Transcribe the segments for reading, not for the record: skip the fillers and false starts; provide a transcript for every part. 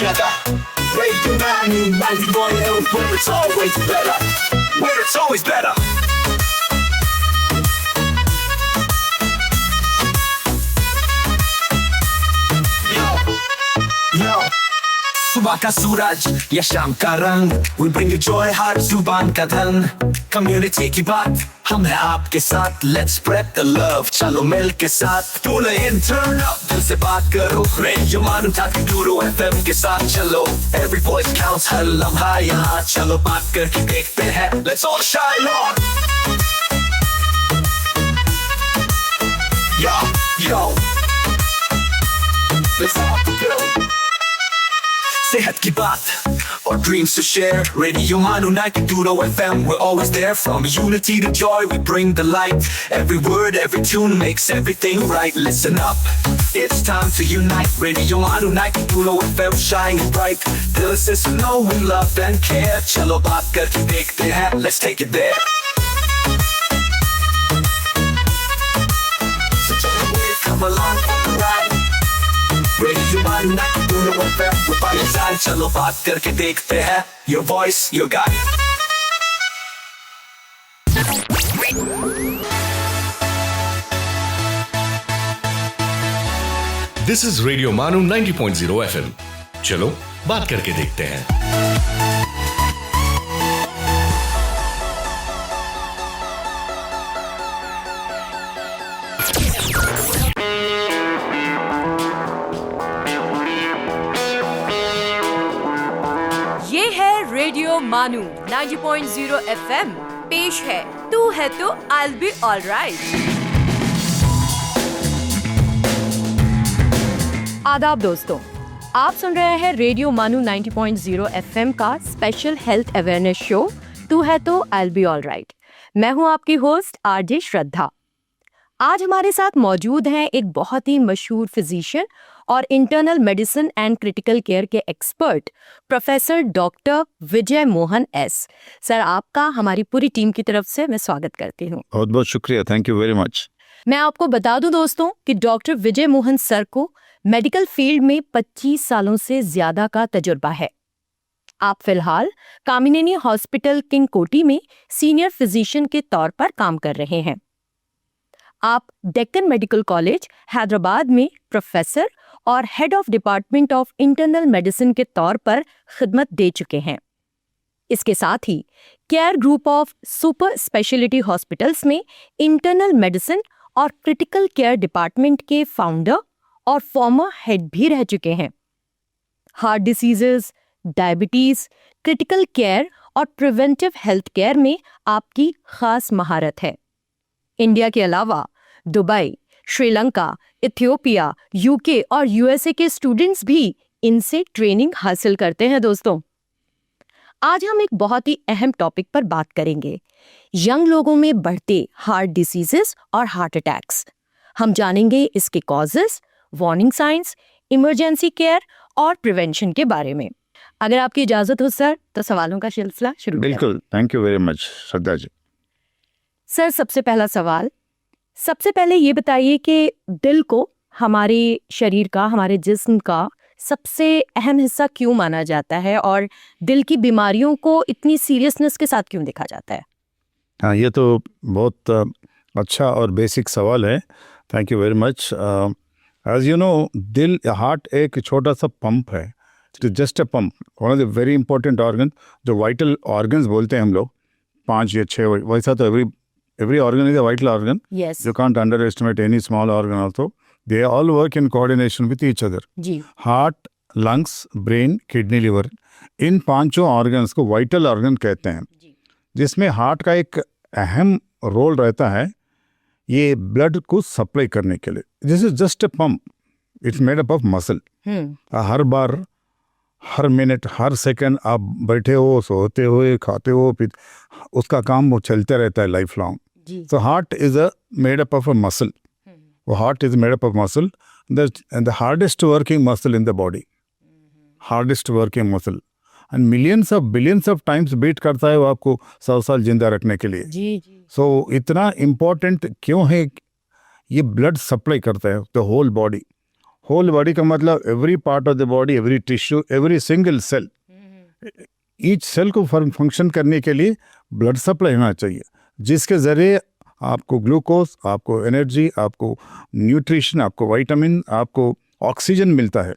together. Radio 91, where it's always better. Where it's always better. Yo, सुबह का सूरज या शाम का रंग, we bring you joy हर जुबान का धन. Community की बात हम हैं आपके साथ, let's spread the love, चलो मिल के साथ. Tune in, turn up, दिल से बात करो. Radio Manu 92 FM के साथ चलो. Every voice counts, हर लम्हा यहाँ. चलो बात करके देखते हैं, let's all shine on. Yo, let's all go. सेहत की बात और dreams to share. Radio Manu 92 FM, we're always there. From unity to joy, we bring the light. Every word, every tune makes everything right. Listen up, it's time to unite. Radio Manu 92 FM, shining bright. Dill se suno, we love and care. Chalo baat karke dekhte hain, let's take it there. So come along for the ride. Radio Manu 92 FM, we're by your side. चलो बात करके देखते हैं. Your voice, your guide. This is Radio Manu 90.0 FM. चलो बात करके देखते हैं. ये है रेडियो मानू 90.0 FM. पेश है तू है तो I'll be alright. आदाब दोस्तों, आप सुन रहे हैं रेडियो मानू 90.0 FM का स्पेशल हेल्थ अवेयरनेस शो तू है तो I'll be alright. मैं हूं आपकी होस्ट आरजे श्रद्धा. आज हमारे साथ मौजूद हैं एक बहुत ही मशहूर फिजिशियन और internal medicine and critical care के expert professor doctor Vijay Mohan S. Sir, आपका हमारी पूरी टीम की तरफ से मैं स्वागत करती हूँ. बहुत बहुत शुक्रिया, थैंक यू वेरी मच. मैं आपको बता दूं दोस्तों कि डॉक्टर विजय मोहन सर को मेडिकल फील्ड में 25 सालों से ज्यादा का तजुर्बा है. आप फिलहाल कामिनेनी हॉस्पिटल किंग कोटी में सीनियर फिजिशियन के तौर पर काम कर रहे हैं. आप डेक्कन मेडिकल कॉलेज हैदराबाद में प्रोफेसर और head of department of internal medicine के तौर पर खिदमत दे चुके हैं. इसके साथ ही care group of super speciality hospitals में इंटरनल मेडिसिन और क्रिटिकल केयर डिपार्टमेंट के फाउंडर और फॉर्मर हेड भी रह चुके हैं. Heart diseases, diabetes, critical care और प्रिवेंटिव हेल्थ केयर में आपकी खास महारत है. इंडिया के अलावा दुबई, श्रीलंका, इथियोपिया, यूके और यूएसए के स्टूडेंट्स भी इनसे ट्रेनिंग हासिल करते हैं. दोस्तों, आज हम एक बहुत ही अहम टॉपिक पर बात करेंगे, यंग लोगों में बढ़ते हार्ट डिसीजेस और हार्ट अटैक्स. हम जानेंगे इसके causes, warning science, emergency care और प्रिवेंशन के बारे में. अगर आपकी इजाजत हो सर, तो सवालों का सिलसिला शुरू करें. बिल्कुल, thank you very much Shraddha ji. Sir, सबसे पहला सवाल, सबसे पहले ये बताइए कि दिल को हमारे शरीर का, हमारे जिस्म का सबसे अहम हिस्सा क्यों माना जाता है और दिल की बीमारियों को इतनी सीरियसनेस के साथ क्यों देखा जाता है? हाँ, ये तो बहुत अच्छा और बेसिक सवाल है. Thank you very much. As you know, दिल, हार्ट एक छोटा सा पंप है. It is just a pump, one of the very important organ. जो वाइटल ऑर्गन्स बोलते हैं हम लोग, 5 या 6, वैसा तो every organ is a vital organ. Yes. You can't underestimate any small organ also. They all work in coordination with each other. जी. Heart, lungs, brain, kidney, liver, इन 5 ऑर्गन्स को वाइटल ऑर्गन कहते हैं. जिसमें हार्ट का एक अहम role रहता है, ये ब्लड को सप्लाई करने के लिए. This is just a pump. It's made up of muscle. Her bar, her minute, her second आप बैठे हो, सोते हुए, खाते हो, उसका काम वो चलते रहता है life long. So heart is made up of a muscle. Heart is made up of muscle. And the hardest working muscle in the body. Hardest working muscle. And millions of billions of times beat करता है वो आपको 100 साल जिंदा रखने के लिए. So इतना important क्यों है? ये blood supply करता है the whole body. Whole body का मतलब every part of the body, every tissue, every single cell, each cell को फंक्शन करने के लिए ब्लड सप्लाई होना चाहिए, जिसके ज़रिए आपको ग्लूकोज, आपको एनर्जी, आपको न्यूट्रिशन, आपको विटामिन, आपको ऑक्सीजन मिलता है।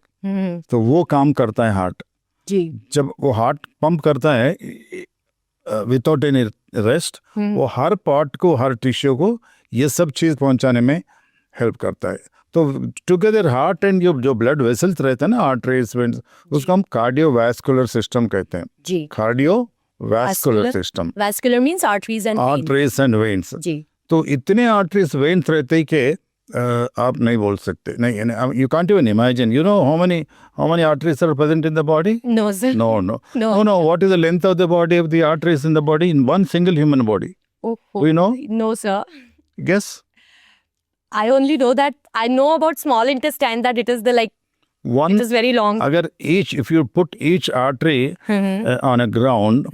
तो वो काम करता है हार्ट। जी। जब वो हार्ट पंप करता है विदाउट एनी रेस्ट, वो हर पार्ट को, हर टिश्यू को ये सब चीज़ पहुंचाने में हेल्प करता है। तो टुगेदर हार्ट एंड जो ब्लड वेसल्स रहते हैं ना, आर्टरीज, वेन्स, उसको हम कार्डियोवैस्कुलर सिस्टम कहते हैं। जी। Cardiovascular system, vascular means arteries and veins. जी। तो इतने आर्टरीज वेन्स रहते हैं कि आप नहीं बोल सकते, नहीं, you can't even imagine, you know how many arteries are present in the body? No sir. No. What is the length of the body of the arteries in the body in one single human body? Do you know? No sir. Guess. I only know that I know about small intestine, that it is the One. it is very long. Agar if you put each artery on a ground,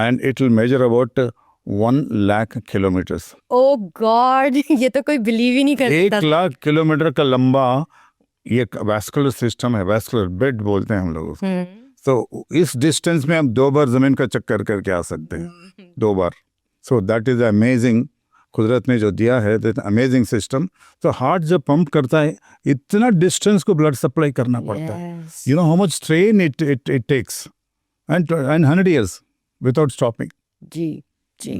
and it will measure about 1 lakh kilometers. Oh God, ये तो कोई believe ही नहीं करता। 1 lakh kilometre का लंबा ये vascular system है, vascular bed बोलते हैं हम लोग उसको। तो इस डिस्टेंस में हम 2 बार जमीन का चक्कर करके आ सकते हैं, 2 बार। सो दैट इज अमेजिंग, कुदरत ने जो दिया है, दैट अमेजिंग सिस्टम। तो हार्ट जब पंप करता है, इतना डिस्टेंस को ब्लड सप्लाई करना पड़ता है। You know how much strain it takes, and 100 years without stopping. जी।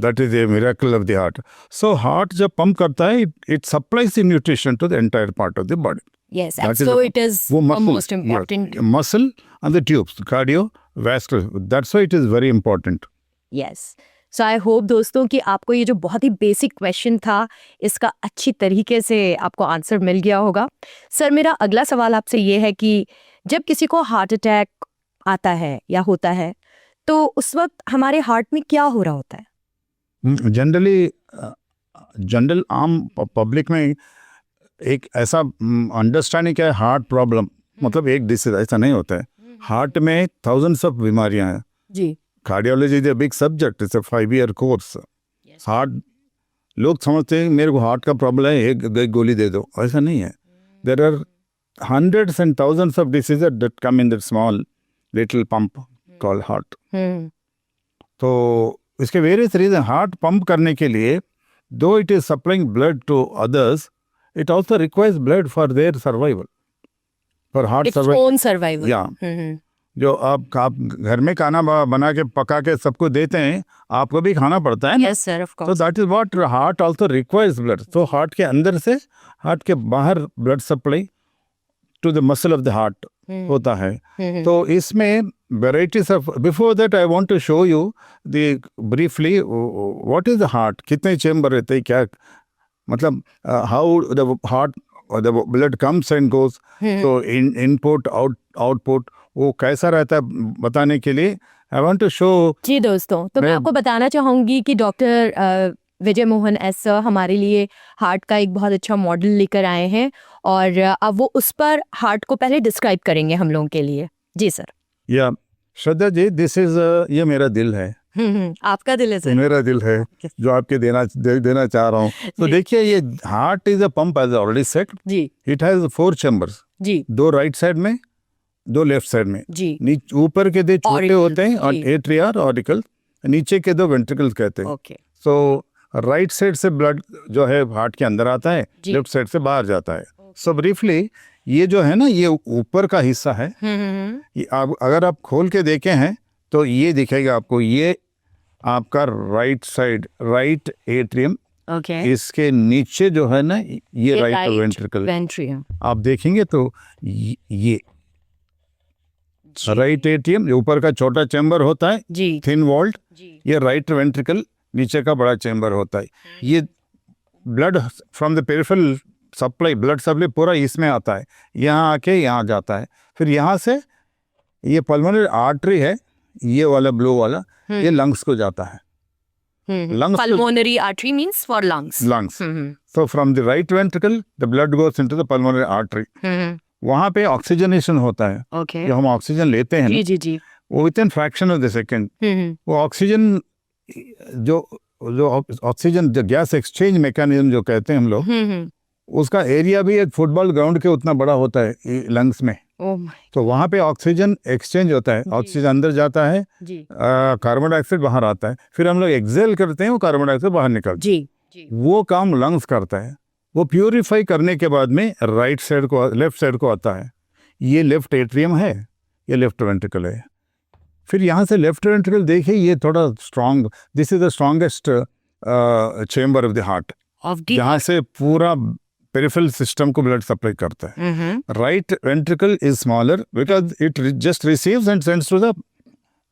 That is a miracle of the heart. So heart जब पंप करता है, it supplies the nutrition to the entire part of the body. Yes, That and is so the- it is वो a muscle, most important. yeah, muscle and the tubes, cardiovascular. That's why it is very important. Yes. So I hope दोस्तों कि आपको ये जो बहुत ही basic question था, इसका अच्छी तरीके से आपको आंसर मिल गया होगा। सर, मेरा अगला सवाल आपसे ये है कि जब किसी को हार्ट अटैक आता है या होता है, तो उस वक्त हमारे हार्ट में क्या हो रहा होता है? जनरल आम पब्लिक में एक ऐसा अंडरस्टैंडिंग क्या है, हार्ट प्रॉब्लम मतलब एक डिसीज, ऐसा नहीं होता है। हार्ट में thousands ऑफ बीमारियां हैं। जी। Cardiology is a big subject, it's a 5-year course. Heart, लोग समझते हैं मेरे को हार्ट का प्रॉब्लम है, एक गोली दे दो, ऐसा नहीं है। There are hundreds and thousands of diseases that come in that small little pump called heart. तो इसके वेरियस रीजन, हार्ट पंप करने के लिए, दो it is supplying blood to others, it also requires blood for their survival, for heart Its own survival. या जो आप घर में खाना बना के पका के सबको देते हैं, आपको भी खाना पड़ता है ना। Yes sir, of तो course. That is what heart also requires blood. तो हार्ट के अंदर से हार्ट के बाहर blood supply to the muscle of the heart होता है। तो इसमें varieties of, before that I want to show you the briefly what is the heart, कितने चेंबर रहते हैं, क्या मतलब how the heart the blood comes and goes, तो इनपुट आउटपुट वो कैसा रहता है बताने के लिए आई वांट टू शो। जी दोस्तों, तो मैं आपको बताना चाहूँगी कि doctor Vijay Mohan S sir हमारे लिए हार्ट का एक बहुत अच्छा मॉडल लेकर आए हैं, और अब वो उस पर हार्ट को पहले डिस्क्राइब करेंगे हम लोगों के लिए। जी सर। या श्रद्धा जी, दिस इज ये मेरा दिल है। आपका दिल है सर? मेरा दिल है जो आपके देना चाह रहा हूँ। तो देखिए, ये heart is a pump, as already said. जी। इट हैज 4 चैम्बर्स, जी। 2 राइट साइड में, 2 लेफ्ट साइड में। जी। ऊपर के 2 छोटे Auricle, होते हैं और जी। एट्रिया और ऑरिकल, नीचे के 2 वेंट्रिकल्स कहते हैं। ओके। सो राइट साइड से ब्लड जो है हार्ट के अंदर आता है, जी। लेफ्ट साइड से बाहर जाता है। सो ब्रीफली ये जो है ना, ये ऊपर का हिस्सा है। ये अगर आप खोल के देखे हैं तो ये दिखेगा आपको, ये आपका right side, right atrium. Okay. इसके नीचे जो है ना, ये राइट वेंट्रिकल। वेंट्रिकल आप देखेंगे तो ये राइट एट्रियम, ऊपर का छोटा चैम्बर होता है, जी। Thin walled. जी। ये राइट वेंट्रिकल, नीचे का बड़ा चैम्बर होता है। ये blood from the peripheral supply, blood supply पूरा इसमें आता है, यहाँ आके यहाँ जाता है। फिर यहाँ से ये पल्मोनरी आर्टरी है, ये वाला ब्लू वाला, ये लंग्स को जाता है। Lungs- Pulmonary artery means for lungs. Lungs. So from the right ventricle, the blood goes into the pulmonary artery. वहाँ पे ऑक्सीजनेशन होता है। Okay. जो हम ऑक्सीजन लेते हैं जी ना, जी जी। वो within fraction of the second, वो ऑक्सीजन जो ऑक्सीजन, जो गैस एक्सचेंज मैकेनिज्म जो कहते हैं हम लोग, उसका एरिया भी एक फुटबॉल ग्राउंड के उतना बड़ा होता है लंग्स में। ओह माय तो वहाँ पे ऑक्सीजन एक्सचेंज होता है, ऑक्सीजन अंदर जाता है, जी कार्बन डाइऑक्साइड बाहर आता है, फिर हम लोग एक्सेल करते हैं, वो कार्बन डाइऑक्साइड बाहर निकलता है। जी वो काम लंग्स करता है। वो प्यूरिफाई करने के बाद में राइट साइड को, लेफ्ट साइड को आता है। ये लेफ्ट एट्रियम है, ये लेफ्ट वेंट्रिकल है। फिर यहाँ से लेफ्ट वेंट्रिकल देखिए, ये थोड़ा strong, this is the strongest chamber of the heart, of जहाँ से पूरा पेरिफेरल सिस्टम को ब्लड सप्लाई करता है। Right ventricle is smaller because it just receives and sends to the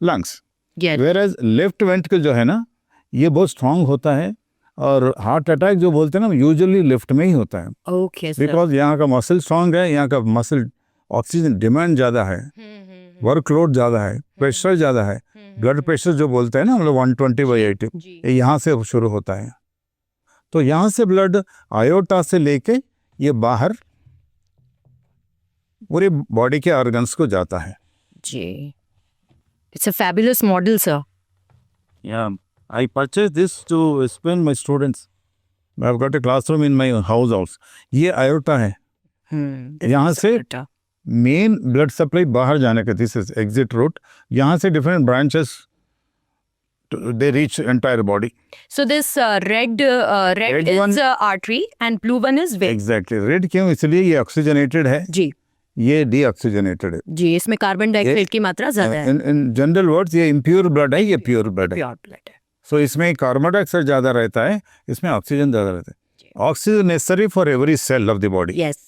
lungs, whereas left ventricle जो है ना, ये बहुत स्ट्रांग होता है। और हार्ट अटैक जो बोलते हैं ना, यूजुअली लेफ्ट में ही होता है, ओके सर। बिकॉज यहाँ का मसल स्ट्रांग है, यहाँ का मसल ऑक्सीजन डिमांड ज़्यादा है, वर्कलोड ज़्यादा है, प्रेशर ज़्यादा है। ब्लड प्रेशर जो बोलते हैं ना हम लोग 120/80, ये यहाँ से शुरू होता है। तो यहाँ से ब्लड आयोटा से लेके ये बाहर पूरे बॉडी के ऑर्गन्स को जाता है। जी, it's a fabulous model sir. Yeah, I purchased this to explain my students. I've got a classroom in my house also. ये aorta है, यहाँ से मेन ब्लड सप्लाई बाहर जाने का, दिस इज एग्जिट रूट। यहाँ से different branches they reach entire body. So this red Red is one- artery and blue one is vein. Exactly. Red क्यों? इसलिए ये ऑक्सीजनेटेड है, जी ये डीऑक्सीजनेटेड है। जी, इसमें कार्बन डाइऑक्साइड की मात्रा ज्यादा है। इन जनरल वर्ड्स ये इम्प्योर ब्लड है, ये प्योर ब्लड है। प्योर ब्लड है। सो इसमें कार्बन डाइऑक्साइड ज़्यादा रहता है, इसमें ऑक्सीजन ज़्यादा रहता है। Oxygen necessary for every cell of the body, yes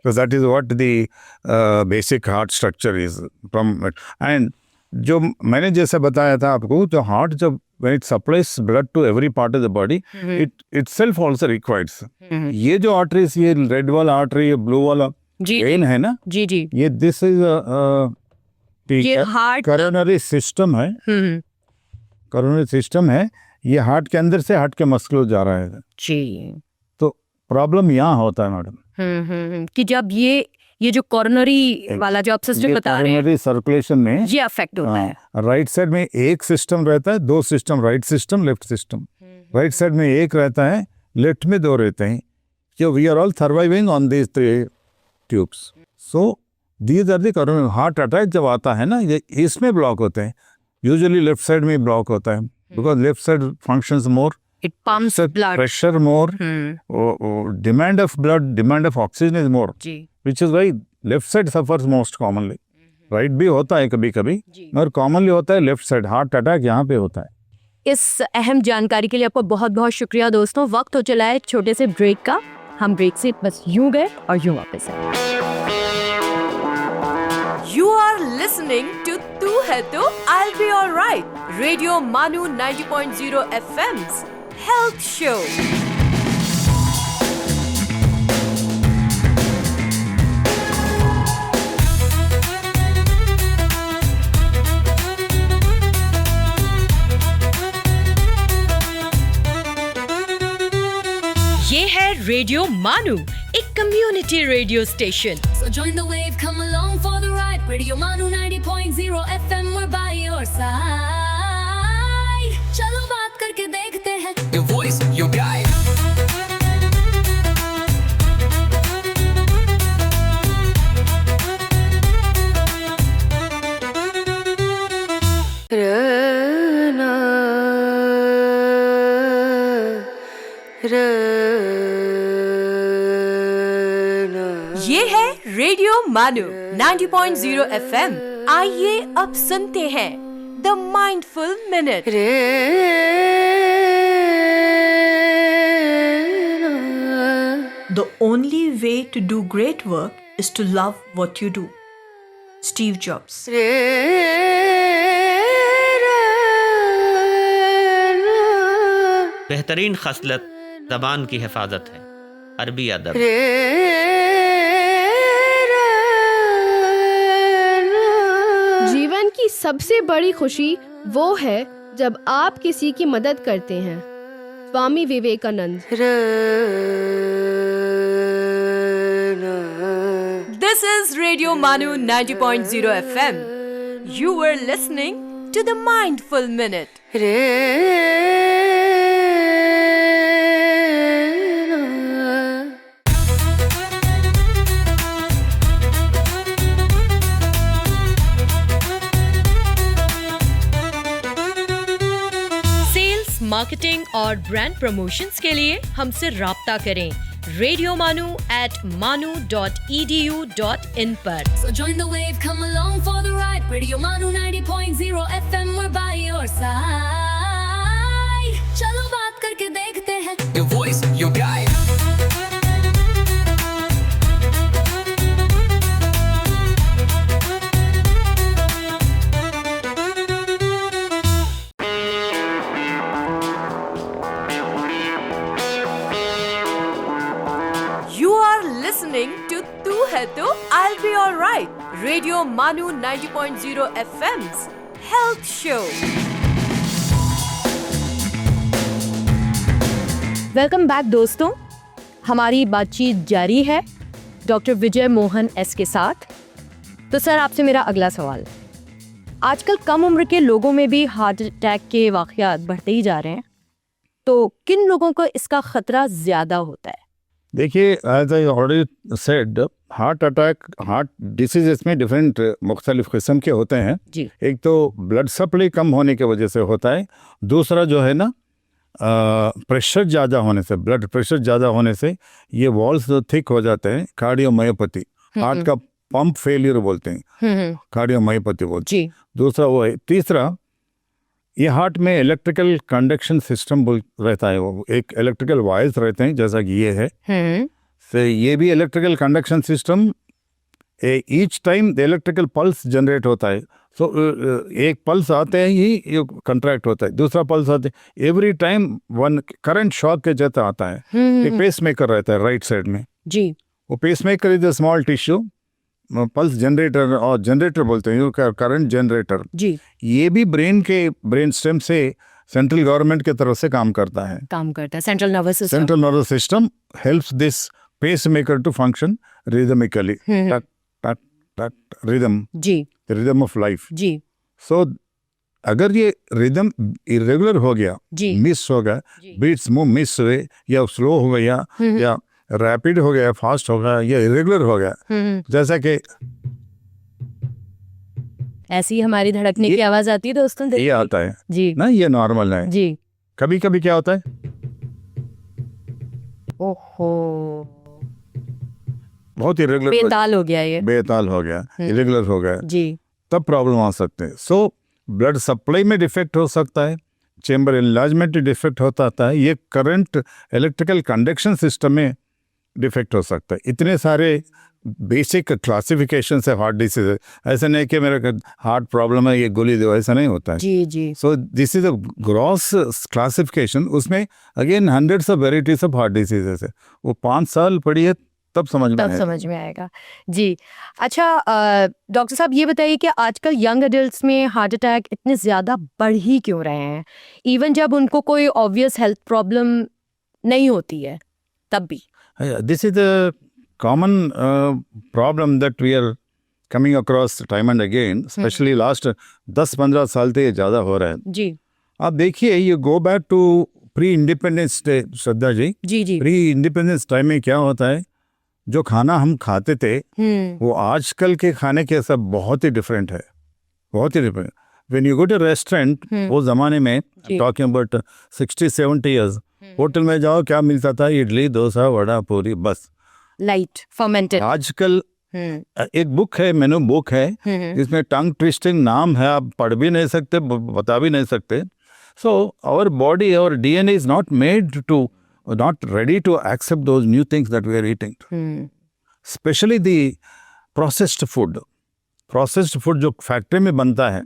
because that is what the basic heart structure is from it. And जो मैंने जैसे बताया था आपको, तो हार्ट जब when it supplies blood to every part of the body, it itself also requires. ये जो arteries, ये रेड वाला आर्टरी, ये ब्लू वाला जी वेन है ना, जी जी, ये दिस इज ये हार्ट कोरोनरी सिस्टम है। कोरोनरी सिस्टम है, ये हार्ट के अंदर से हार्ट के मस्कुलर जा रहा है। जी। तो प्रॉब्लम यहाँ होता है मैडम, कि जब ये जो कोरोनरी वाला जो आप सिस्टम बता रहे हैं, कोरोनरी सर्कुलेशन में ये अफेक्ट होता है। राइट साइड में एक सिस्टम रहता है, दो system, right system, left system. Right side में एक रहता है, लेफ्ट में दो रहते हैं। So we are all surviving on these three tubes. So these are the coronary heart attack जब आता है ना, ये इसमें ब्लॉक होते हैं। यूजुअली लेफ्ट साइड में ब्लॉक होता है, because left side functions more, it pumps blood, pressure more, demand of blood, demand of oxygen is more, जी which is why left side suffers most commonly. Right भी होता है कभी कभी, और कॉमनली होता है लेफ्ट साइड। हार्ट अटैक यहाँ पे होता है। इस अहम जानकारी के लिए आपको बहुत बहुत शुक्रिया दोस्तों। वक्त हो चला है छोटे से ब्रेक का। हम ब्रेक से बस यूं गए और यूं वापस आए। You are listening to तू है तो I'll be alright, Radio Manu 90.0 FM's Health Show। ये है रेडियो मानू, एक community radio station. So join the wave, come along for the ride. Radio Manu 90.0 FM, we're by your side. चलो बात करके देखते हैं. Your voice, your guide. ये है रेडियो मानू 90.0 FM। आइए अब सुनते हैं the mindful minute. The only way to do great work is to love what you do. Steve Jobs. बेहतरीन खसलत ज़बान की हिफाजत है। अरबी अदब। जीवन की सबसे बड़ी खुशी वो है जब आप किसी की मदद करते हैं। Swami Vivekananda. This is Radio Manu 90.0 FM. You were listening to the Mindful Minute. Marketing और ब्रांड प्रमोशंस के लिए हमसे राब्ता करें radiomanu@manu.edu.in पर। So join the wave, come along for the ride. Radio Manu 90.0 FM, we're by your side. चलो बात करके देखते हैं. Your voice, your guide. You are listening to Tu Hai To I'll Be Alright, Radio Manu 90.0 FM's Health Show. Welcome back दोस्तों, हमारी बातचीत जारी है डॉक्टर विजय मोहन एस के साथ। तो सर, आपसे मेरा अगला सवाल, आजकल कम उम्र के लोगों में भी हार्ट अटैक के वाक़यात बढ़ते ही जा रहे हैं, तो किन लोगों को इसका खतरा ज़्यादा होता है? देखिए, as I already said, heart attack, heart diseases में डिफरेंट मुख्तलिफ किस्म के होते हैं जी। एक तो ब्लड सप्लाई कम होने की वजह से होता है, दूसरा जो है ना प्रेशर ज़्यादा होने से, ब्लड प्रेशर ज़्यादा होने से ये वॉल्स थिक हो जाते हैं, कार्डियोमायोपैथी, हार्ट का पंप फेलियर बोलते हैं, कार्डियोमायोपैथी बोलते हैं। दूसरा वो है। तीसरा, ये हार्ट में इलेक्ट्रिकल कंडक्शन सिस्टम रहता है, वो एक इलेक्ट्रिकल वायर्स रहते हैं जैसा कि ये है, तो ये भी electrical conduction system, each time the electrical pulse generate होता है। सो एक पल्स आते हैं ही ये कंट्रैक्ट होता है, दूसरा पल्स आते हैं, every time one current shock के जैसा आता है। एक पेस मेकर रहता है राइट साइड में जी, वो pacemaker is a small tissue, pulse generator, और जनरेटर बोलते हैं करंट जनरेटर जी, ये भी ब्रेन स्टेम से सेंट्रल गवर्नमेंट की तरफ से काम करता है। Central nervous system. Central nervous system helps this pacemaker to function rhythmically, टक टक टक रिदम, जी रिदम ऑफ लाइफ जी। सो अगर ये रिदम इरेगुलर हो गया, जी। मिस हो गया, बीट्स मुंह मिस हुए या स्लो हो गया या रैपिड हो गया, फास्ट हो गया या इरेगुलर हो गया, जैसा कि ऐसी हमारी धड़कने की आवाज आती है दोस्तों, ये आता है जी ना, ये नॉर्मल है। जी। कभी कभी क्या होता है, ओहो, बहुत इरेगुलर, बेताल हो गया ये, बेताल हो गया, इरेगुलर हो गया, जी, तब प्रॉब्लम आ सकते हैं। सो ब्लड सप्लाई में डिफेक्ट हो सकता है, चेम्बर एनलार्जमेंट डिफेक्ट होता है, ये करंट इलेक्ट्रिकल कंडक्शन सिस्टम में डिफेक्ट हो सकता है। इतने सारे बेसिक क्लासिफिकेशन है हार्ट डिसीज, ऐसा नहीं कि मेरा हार्ट प्रॉब्लम है ये गोली दो, ऐसा नहीं होता है। जी जी। So this is a gross classification, उसमें again hundreds of varieties of heart diseases है, वो 5 साल पढ़ी है तब समझ में आएगा जी। अच्छा डॉक्टर साहब, ये बताइए कि आजकल यंग एडल्ट्स में हार्ट अटैक इतने ज़्यादा बढ़ ही क्यों रहे हैं, इवन जब उनको कोई ऑब्वियस हेल्थ प्रॉब्लम नहीं होती है तब भी? This is the common problem that we are coming across time and again, specially last 10-15 साल से ये ज़्यादा हो रहा है जी। आप देखिए, ये go back to pre independence day, Shraddha ji जी। प्री इंडिपेंडेंस टाइम में क्या होता है, जो खाना हम खाते थे वो आजकल के खाने के सब बहुत ही डिफरेंट है, बहुत ही different. When you go to restaurant, वो जमाने में टॉकिंग अबाउट 60-70 इयर्स, होटल में जाओ क्या मिलता था, इडली डोसा वड़ा पूरी, बस लाइट फर्मेंटेड। आजकल एक बुक है, मेनू बुक है, जिसमें टंग ट्विस्टिंग नाम है, आप पढ़ भी नहीं सकते, बता भी नहीं सकते। So our body, our DNA is not made to, not ready to accept those new things that we are eating. Especially the processed food. Processed food जो फैक्ट्री में बनता है,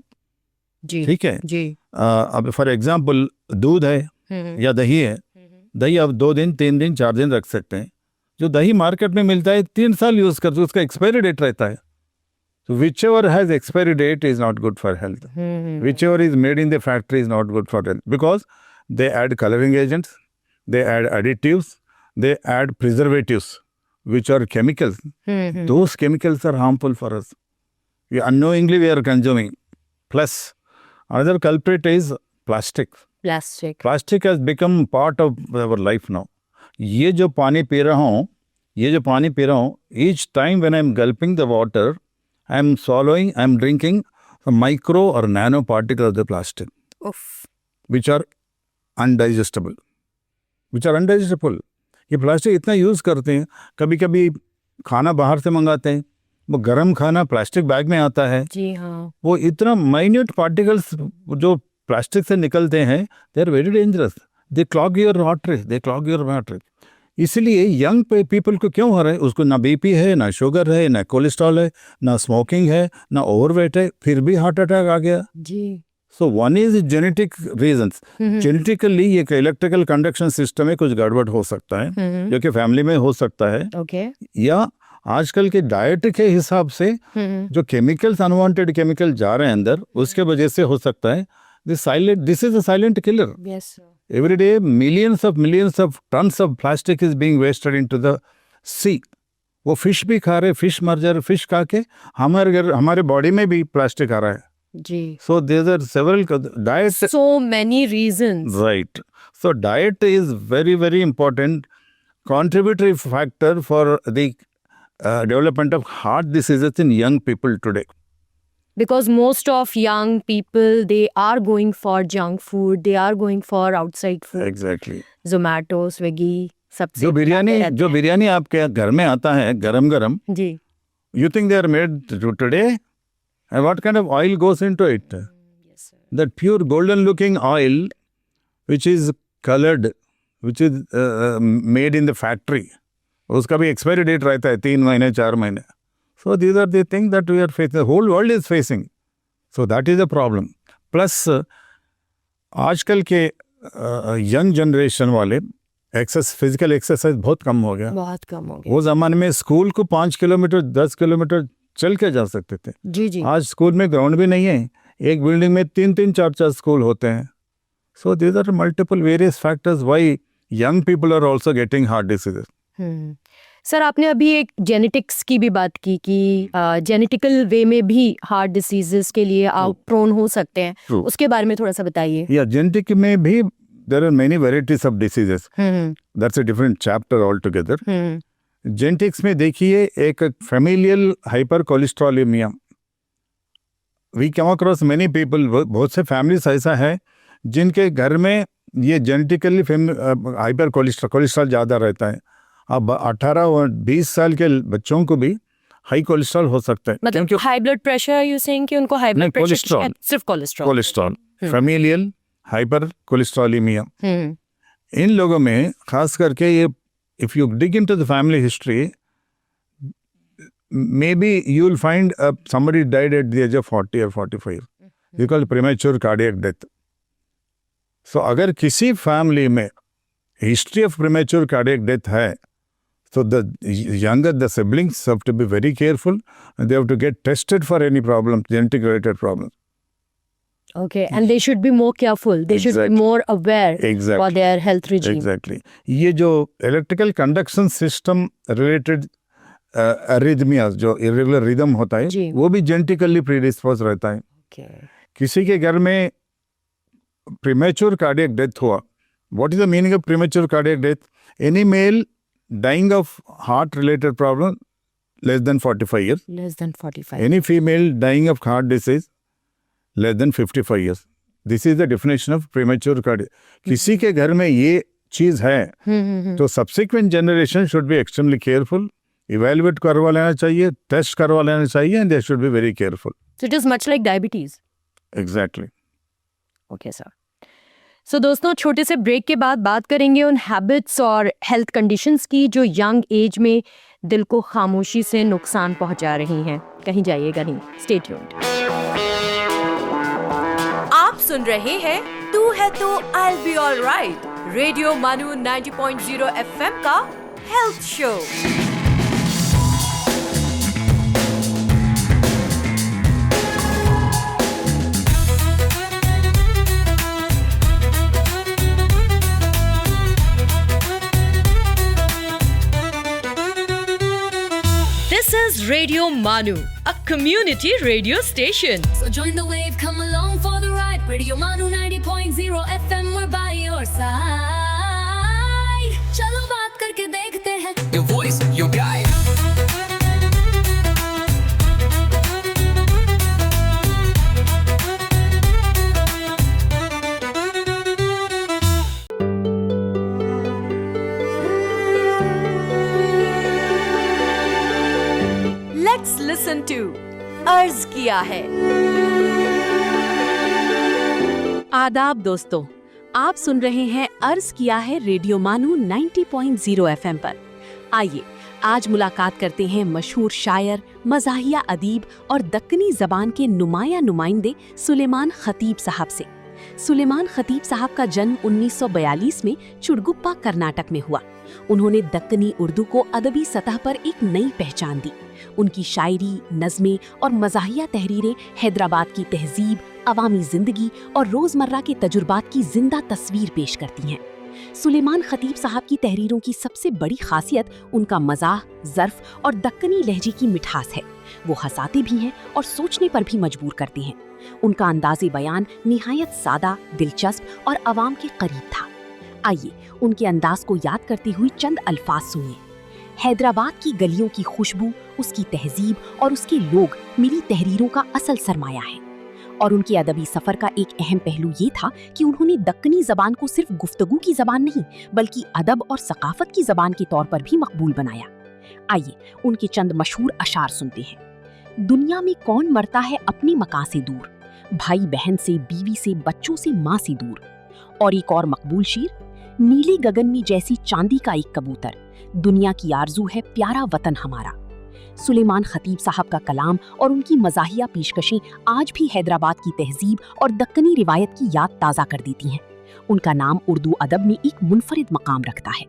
जी, ठीक है जी। अब फॉर एग्जांपल दूध है या दही है, दही आप 2 दिन 3 दिन 4 दिन रख सकते हैं। जो दही मार्केट में मिलता है 3 साल यूज करते, उसका एक्सपायरी डेट रहता है। So whichever has expiry date is not good for health. Whichever is made in the factory is not good for health, because they add coloring agents, they add additives, they add preservatives, which are chemicals. Those chemicals are harmful for us. Unknowingly we are consuming. Plus, another culprit is plastic. Plastic has become part of our life now. ये जो पानी P रहा हूँ, each time when I am gulping the water, I am swallowing, I am drinking some micro or nano particles of the plastic, which are undigestible, which are undigestible. ये plastic इतना use करते हैं, कभी कभी खाना बाहर से मंगाते हैं, वो गर्म खाना प्लास्टिक बैग में आता है, जी हाँ, वो इतना माइन्यूट पार्टिकल्स जो प्लास्टिक से निकलते हैं, they are very dangerous, they clog your artery, they clog your artery. इसलिए यंग पीपल को क्यों हो रहा है, उसको ना बीपी है, ना शुगर है, ना कोलेस्ट्रॉल है, ना स्मोकिंग है, ना ओवरवेट है, फिर भी हार्ट अटैक आ गया। जी so one is genetic reasons. Genetically ये इलेक्ट्रिकल कंडक्शन सिस्टम में कुछ गड़बड़ हो सकता है, जो कि फैमिली में हो सकता है, ओके, या आजकल के डाइट के हिसाब से जो केमिकल्स, अनवांटेड केमिकल जा रहे हैं अंदर, उसके वजह से हो सकता है। This is a silent killer. Yes Every day, millions of tons of plastic is being wasted into the sea. वो फिश भी खा रहे, फिश मर जा रहे, फिश खा के हमारे बॉडी में भी प्लास्टिक आ रहा है। जी, So there are several diet. so many reasons. Right. So diet is very, very important contributory factor for the development of heart diseases in young people today. Because most of young people, they are going for junk food, they are going for outside food, Exactly. Zomato, Swiggy, सबसे जो बिरयानी आपके घर में आता है गरम गरम, जी, you think they are made today? And what kind of oil goes into it? That pure golden looking oil, which is colored, which is made in the factory, उसका भी expiry date रहता है 3 महीने 4 महीने. So these are the things that we are facing, the whole world is facing. So that is a problem. Plus आजकल के young generation वाले physical exercise बहुत कम हो गया। बहुत कम हो गया। वो ज़माने में स्कूल को 5 किलोमीटर 10 किलोमीटर चल के जा सकते थे। जी जी, आज स्कूल में ग्राउंड भी नहीं है, एक बिल्डिंग में 3-3 4-4 स्कूल होते हैं। So these are multiple various factors why young people are also getting heart diseases. Sir आपने अभी एक जेनेटिक्स की भी बात की कि जेनेटिकल वे में भी हार्ट डिसीजेस के लिए आप प्रोन हो सकते हैं, True. उसके बारे में थोड़ा सा बताइए। या जेनेटिक में भी there are many varieties of diseases, that's a different chapter all together. Genetics में देखिए एक familial hypercholesterolemia, we come across many people, बहुत से फैमिलीज ऐसा है जिनके घर में ये जेनेटिकली हाइपर कोलेस्ट्रॉल ज़्यादा रहता है। अब 18 और 20 साल के बच्चों को भी हाई कोलेस्ट्रॉल हो सकता है। मतलब high blood pressure, you saying कि उनको हाई ब्लड प्रेशर, कोलेस्ट्रॉल, सिर्फ cholesterol, cholesterol, familial hypercholesterolemia. इन लोगों में खास करके ये, if you dig into the family history, maybe you will find somebody died at the age of 40 or 45, you call premature cardiac death. So अगर किसी family में history of premature cardiac death है, so the siblings have to be very careful, and they have to get tested for any problem, genetic related problems. Okay, and they should be more careful, they should be Exactly. more aware Exactly. for their health regime. Exactly. ये जो electrical conduction system related अरिथमियाज, जो irregular rhythm होता है, जी। वो भी genetically predispose रहता है। Okay. किसी के घर में प्रीमेच्योर कार्डियक डेथ हुआ, what is the meaning of premature cardiac death? Any male dying of heart related problem less than 45 years, Less than 45. any female dying of heart disease less than 55 years. This is the definition of premature cardiac. किसी के घर में ये चीज है तो subsequent generation should be extremely careful, evaluate करवा लेना चाहिए, test करवा लेना चाहिए, and they should be very careful. So it is much like diabetes. Exactly. Okay sir. So दोस्तों, छोटे से ब्रेक के बाद बात करेंगे उन हैबिट्स और हेल्थ कंडीशंस की जो यंग एज में दिल को खामोशी से नुकसान पहुंचा रही हैं। कहीं जाइएगा नहीं, स्टे ट्यून्ड। आप सुन रहे हैं तू है तो I will be alright, radio मानू 90.0 एफएम का health show. This is Radio Manu, a community radio station. So join the wave, come along for the ride. Radio Manu 90.0 FM, we're by your side. चलो बात करके देखते हैं. Your voice, your guide. अर्ज किया है। आदाब दोस्तों, आप सुन रहे हैं अर्ज किया है रेडियो मानू 90.0 एफएम पर। आइए आज मुलाकात करते हैं मशहूर शायर, मज़ाहिया अदीब और दक्कनी ज़बान के नुमाया नुमाइंदे सुलेमान खतीब साहब से। सुलेमान खतीब साहब का जन्म 1942 में चुड़गुप्पा, कर्नाटक में हुआ। उन्होंने दक्कनी उर्दू को अदबी सतह पर एक नई पहचान दी। उनकी शायरी, नज़में और मज़ाहिया तहरीरें हैदराबाद की तहजीब, अवामी ज़िंदगी और रोज़मर्रा के तजुर्बात की जिंदा तस्वीर पेश करती हैं। सुलेमान खतीब साहब की तहरीरों की सबसे बड़ी खासियत उनका मज़ाह, ज़र्फ़ और दक्कनी लहजे की मिठास है। वो हंसाते भी हैं और सोचने पर भी मजबूर करते हैं। उनका अंदाज़े बयान निहायत सादा, दिलचस्प और अवाम के करीब था। आइए उनके अंदाज को याद करते हुए चंद अल्फाज सुनिए। हैदराबाद की गलियों की खुशबू, उसकी तहजीब और उसके लोग मेरी तहरीरों का असल सरमाया है। और उनके अदबी सफ़र का एक अहम पहलू ये था कि उन्होंने दक्कनी ज़बान को सिर्फ गुफ्तगू की ज़बान नहीं, बल्कि अदब और सकाफ़त की ज़बान के तौर पर भी मकबूल बनाया। आइए उनके चंद मशहूर अशार सुनते हैं। दुनिया में कौन मरता है अपनी मकां से दूर, भाई बहन से, बीवी से, बच्चों से, माँ से दूर। और एक और मकबूल शेर, नीले गगन में जैसी चांदी का एक कबूतर, दुनिया की आरजू है प्यारा वतन हमारा। सुलेमान खतीब साहब का कलाम और उनकी मज़ाहिया पेशकशें आज भी हैदराबाद की तहजीब और दक्कनी रिवायत की याद ताज़ा कर देती हैं। उनका नाम उर्दू अदब में एक मुनफरिद मकाम रखता है।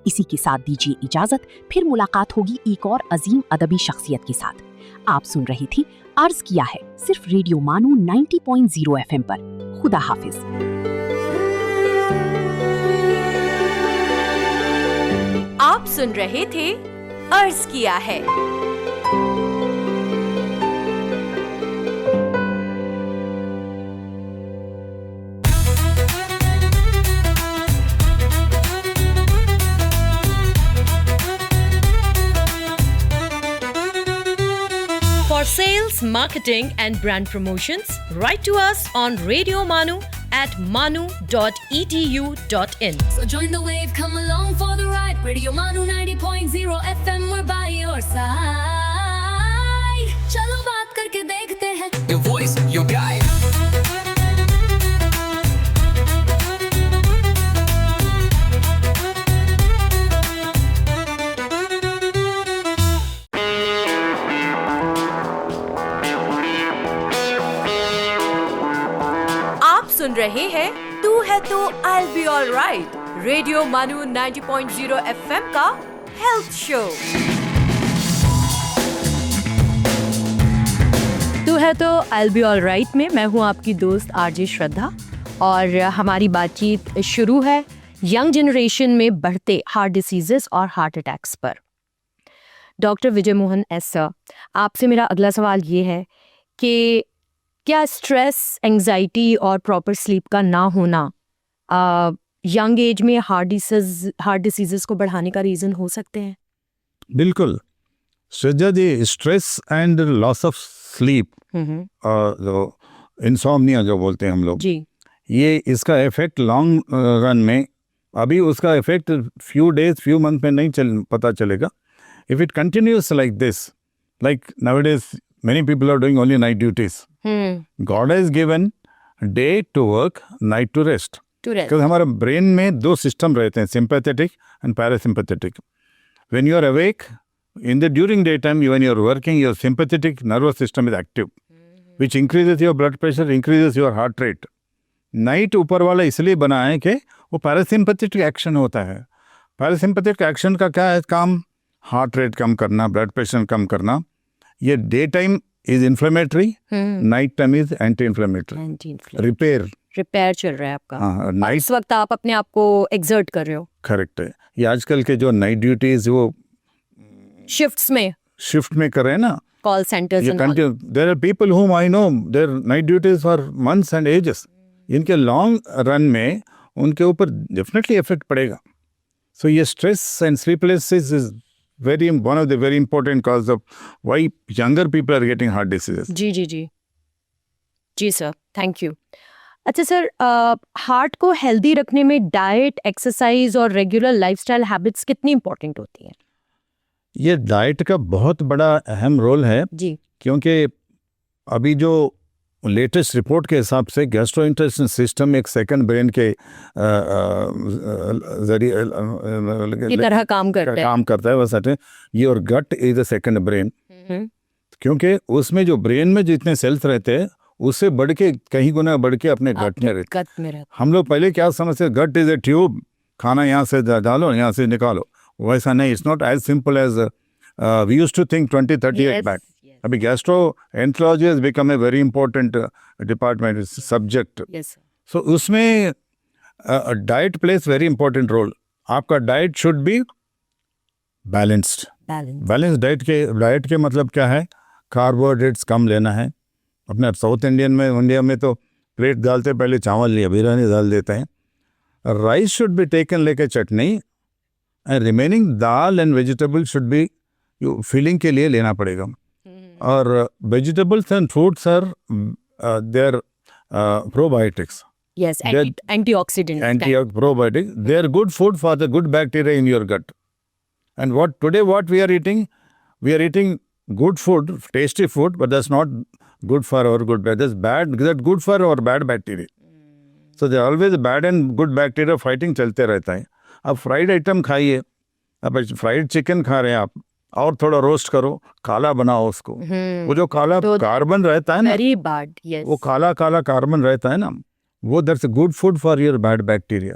इसी के साथ दीजिए इजाज़त, फिर मुलाकात होगी एक और अजीम अदबी शख्सियत के साथ। आप सुन रही थी अर्ज किया है सिर्फ रेडियो मानू 90.0 एफएम पर। खुदा हाफिज। आप सुन रहे थे अर्ज किया है। For sales, marketing and brand promotions, write to us on Radio Manu at manu.edu.in. So join the wave, come along for the ride. Radio Manu 90.0 FM, we're by your side. चलो बात करके देखते हैं. Your voice, your guide. सुन रहे हैं तू है तो I'll be all right, radio मानू 90.0 FM का हेल्थ शो। तू है तो I'll be all right में मैं हूं आपकी दोस्त आरजे श्रद्धा और हमारी बातचीत शुरू है यंग जनरेशन में बढ़ते हार्ट डिसीजेस और हार्ट अटैक्स पर। Doctor Vijay Mohan S sir, आपसे मेरा अगला सवाल ये है कि क्या स्ट्रेस, एंजाइटी और प्रॉपर स्लीप का ना होना यंग एज में हार्ट डिसीजेस को बढ़ाने का रीज़न हो सकते हैं? बिल्कुल Shraddha ji, stress and loss of sleep, जो इंसोम्निया जो बोलते हैं हम लोग जी, ये इसका इफेक्ट लॉन्ग रन में, अभी उसका effect few days few month में नहीं पता चलेगा। If it continuous like this, like nowadays many people are doing only night duties. God has given day to work, night to rest. Because हमारे brain में दो सिस्टम रहते हैं, sympathetic and parasympathetic. When you are awake, during daytime, when you are working, your sympathetic nervous system is active, which increases your blood pressure, increases your heart rate. Night ऊपर वाला इसलिए बना है कि वो parasympathetic action होता है। Parasympathetic action का क्या है काम? हार्ट रेट कम करना, ब्लड प्रेशर कम करना। ये day time is inflammatory, night time is anti inflammatory, repair चल रहा है आपका। हाँ, नाइट इस वक्त आप अपने आप को एक्सर्ट कर रहे हो। करेक्ट है। ये आजकल के जो नाइट ड्यूटीज वो शिफ्ट में कर रहे हैं ना, call centres. There are people whom I know their night duties for months and ages. इनके लॉन्ग रन में उनके ऊपर डेफिनेटली इफेक्ट पड़ेगा। सो ये stress and sleeplessness is one of the very important cause of why younger people are getting heart diseases. जी sir, thank you. अच्छा sir, heart को healthy रखने में डाइट, एक्सरसाइज और रेगुलर लाइफस्टाइल हैबिट्स कितनी important होती हैं? ये डाइट का बहुत बड़ा अहम रोल है जी, क्योंकि अभी जो लेटेस्ट रिपोर्ट के हिसाब से गैस्ट्रोइंटेस्टाइनल सिस्टम एक सेकंड ब्रेन के जरिए की तरह काम करता है वैसे your gut is a second brain, क्योंकि उसमें जो ब्रेन में जितने सेल्स रहते हैं उससे बढ़ के कहीं गुना बढ़ के अपने गट में रहते। हम लोग पहले क्या समझते, गट इज ए ट्यूब, खाना यहाँ से डालो यहाँ से निकालो, वैसा नहीं। It's not as simple as we used to think 20-30 years बैक। अभी gastroenterology has become a very important department subject. So उसमें diet place very important role. आपका diet should be balanced. Balance diet के मतलब क्या है, कार्बोहाइड्रेट्स कम लेना है। अपने साउथ इंडिया में तो प्लेट डालते पहले चावल लिया, बिरयानी डाल देते हैं। राइस शुड बी टेकन लेके chutney, and remaining dal and vegetable should be feeling के लिए लेना पड़ेगा। और vegetables and fruits are their probiotics, yes, antioxidants, probiotics, they are good food for the good bacteria in your gut. And what we are eating good food, tasty food, but that's not good for our good bacteria. That's good for our bad bacteria. So there are always bad and good bacteria fighting चलते रहता है। अब fried item खाइए, अब fried chicken खा रहे हैं आप, और थोड़ा रोस्ट करो, काला बनाओ उसको। वो जो काला कार्बन रहता है ना, very bad, yes. वो काला कार्बन रहता है ना, वो that's good food for your bad bacteria.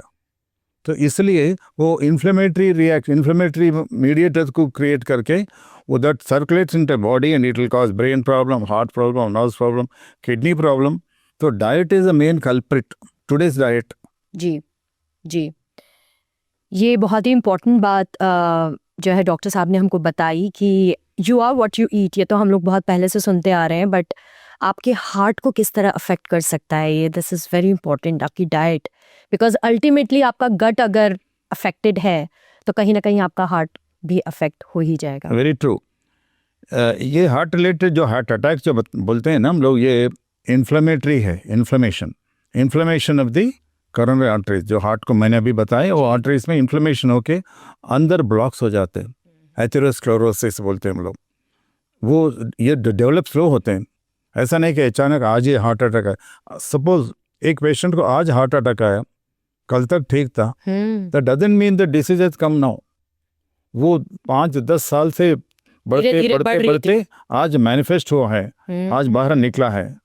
तो इसलिए वो इन्फ्लेमेटरी मीडिएटर्स को क्रिएट करके वो that circulates in the body and it will cause brain problem, heart problem, nerves problem, kidney problem. तो diet is a main culprit, today's diet. जी ये बहुत ही इम्पोर्टेंट बात जो है डॉक्टर साहब ने हमको बताई कि you are what you eat. ये तो हम लोग बहुत पहले से सुनते आ रहे हैं, बट आपके हार्ट को किस तरह अफेक्ट कर सकता है ये, दिस इज़ वेरी इंपॉर्टेंट, आपकी डाइट। बिकॉज अल्टीमेटली आपका गट अगर अफेक्टेड है तो कहीं ना कहीं आपका हार्ट भी अफेक्ट हो ही जाएगा। Very true. ये हार्ट रिलेटेड जो हार्ट अटैक जो बोलते हैं ना हम लोग, ये इन्फ्लेमेटरी है, inflammation of the coronary arteries. जो हार्ट को मैंने अभी बताया, वो आर्टरीज में इन्फ्लेमेशन होके अंदर ब्लॉक्स हो जाते हैं, एथेरोस्क्लेरोसिस बोलते हैं हम लोग। वो ये डेवलप स्लो होते हैं, ऐसा नहीं कि अचानक आज ये हार्ट अटैक आया। सपोज एक पेशेंट को आज हार्ट अटैक आया, कल तक ठीक था, that doesn't mean the disease has come now. वो 5-10 साल से बढ़ते आज मैनिफेस्ट हुआ है, आज बाहर निकला है।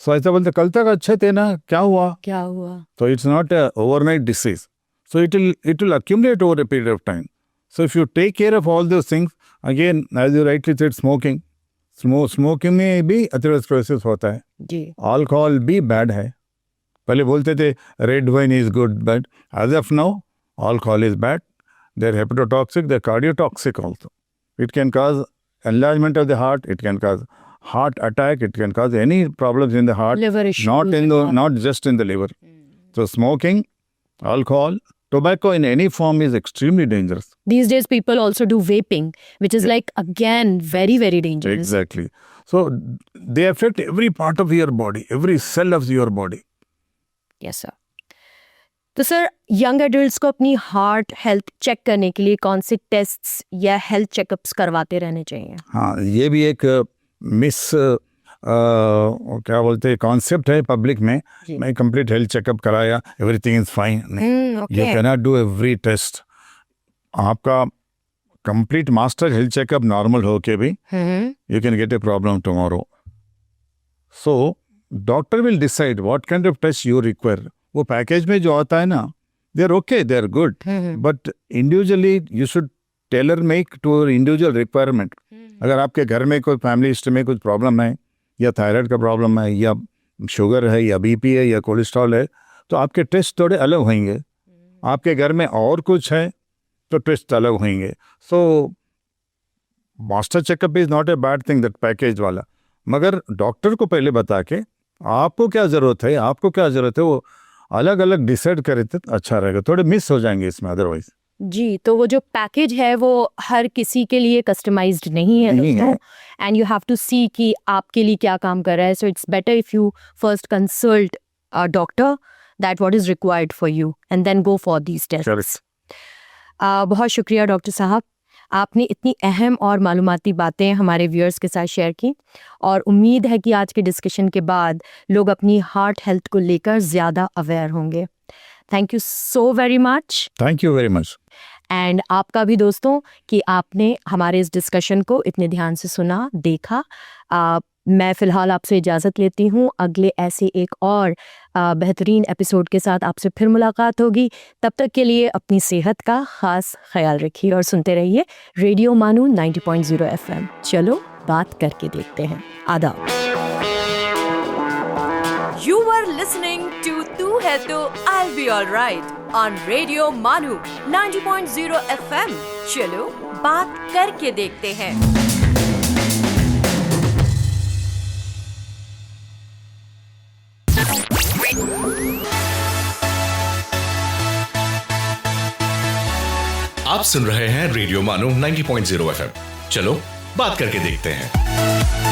सो ऐसा बोलते कल तक अच्छे थे ना, क्या हुआ। तो it's not a overnight disease, so it will accumulate over a period of time. So if you take care of all those things, again as you rightly said, smoking में भी एथेरोस्क्लेरोसिस होता है जी। अल्कोहल भी bad है। पहले बोलते थे red wine is good, but as of now alcohol is bad. They are hepatotoxic, they are cardiotoxic also. It can cause enlargement of the heart, it can cause heart attack, it can cause any problems in the heart, liver issues, not just in the liver. So smoking, alcohol, tobacco in any form is extremely dangerous. These days people also do vaping, which is like again very, very dangerous. Exactly. So they affect every part of your body, every cell of your body. Yes sir. तो sir young adults को अपनी heart health check करने के लिए कौन से tests या health checkups करवाते रहने चाहिए? हाँ, ये भी एक क्या बोलते हैं कॉन्सेप्ट है पब्लिक में। मैं कंप्लीट हेल्थ चेकअप कराया, everything is fine. You cannot do every test. आपका complete master health checkup normal हो के भी you can get a problem tomorrow. So doctor will decide what kind of test you require. वो package में जो आता है ना, they are okay, they are good, but individually you should tailor make to individual requirement. अगर आपके घर में कोई फैमिली हिस्ट्री में कुछ प्रॉब्लम है, या थायराइड का प्रॉब्लम है, या शुगर है, या बीपी है, या कोलेस्ट्रॉल है, तो आपके टेस्ट थोड़े अलग होंगे। आपके घर में और कुछ है तो टेस्ट अलग होंगे। So master checkup is not a bad thing, that package वाला। मगर डॉक्टर को पहले बता के आपको क्या ज़रूरत है, वो अलग अलग डिसाइड करे तो अच्छा रहेगा। थोड़े मिस हो जाएंगे इसमें अदरवाइज। जी, तो वो जो पैकेज है वो हर किसी के लिए कस्टमाइज्ड नहीं है दोस्तों, and you have to see कि आपके लिए क्या काम कर रहा है। So it's better if you first consult a doctor that what is required for you and then go for these tests. बहुत शुक्रिया डॉक्टर साहब, आपने इतनी अहम और मालूमाती बातें हमारे व्यूअर्स के साथ शेयर की और उम्मीद है कि आज के डिस्कशन के बाद लोग अपनी हार्ट हेल्थ को लेकर ज़्यादा अवेयर होंगे। Thank you so very much. Thank you very much. And आपका भी दोस्तों कि आपने हमारे इस डिस्कशन को इतने ध्यान से सुना, देखा। मैं फ़िलहाल आपसे इजाज़त लेती हूँ। अगले ऐसे एक और बेहतरीन एपिसोड के साथ आपसे फिर मुलाकात होगी। तब तक के लिए अपनी सेहत का ख़ास ख्याल रखिए और सुनते रहिए रेडियो मानू 90.0 FM। चलो बात करके देखते हैं। आदाब। You were listening to Tu Hai To I'll Be Alright on Radio Manu 90.0 FM. चलो बात करके देखते हैं। आप सुन रहे हैं रेडियो मानो 90.0 FM। चलो बात करके देखते हैं।